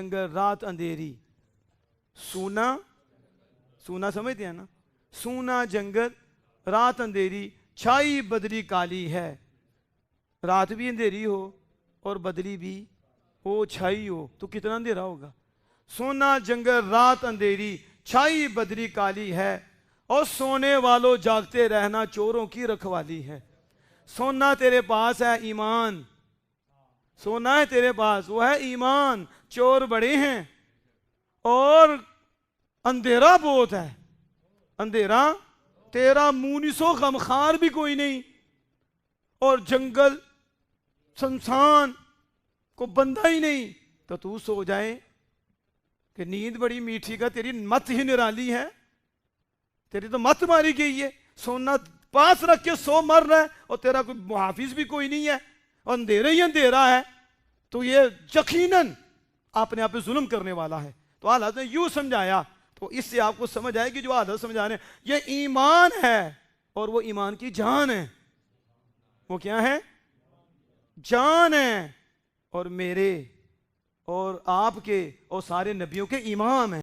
जंगल रात अंधेरी। सूना, सूना समझते हैं ना, सूना जंगल रात अंधेरी, छाई बदली काली है। रात भी अंधेरी हो और बदली भी हो, छाई हो, तो कितना अंधेरा होगा। सोना जंगल रात अंधेरी, छाई बदली काली है, और सोने वालों जागते रहना चोरों की रखवाली है। सोना तेरे पास है ईमान, सोना है तेरे पास वो है ईमान, चोर बड़े हैं और अंधेरा बहुत है। अंधेरा तेरा मुनीसो गमखार भी कोई नहीं, और जंगल शमशान को बंदा ही नहीं, तो तू सो जाए कि नींद बड़ी मीठी का, तेरी मत ही निराली है, तेरी तो मत मारी गई है। सोना पास रख के सो मर रहा है और तेरा कोई मुहाफिज भी कोई नहीं है, और अंधेरा ही अंधेरा है, तो ये यकीनन अपने आप पे जुल्म करने वाला है। तो हालत ने यूं समझाया, तो इससे आपको समझ आएगी जो हालत समझा रहे हैं, ये ईमान है और वो ईमान की जान है। वो क्या है? जान है, और मेरे और आपके और सारे नबियों के इमाम हैं।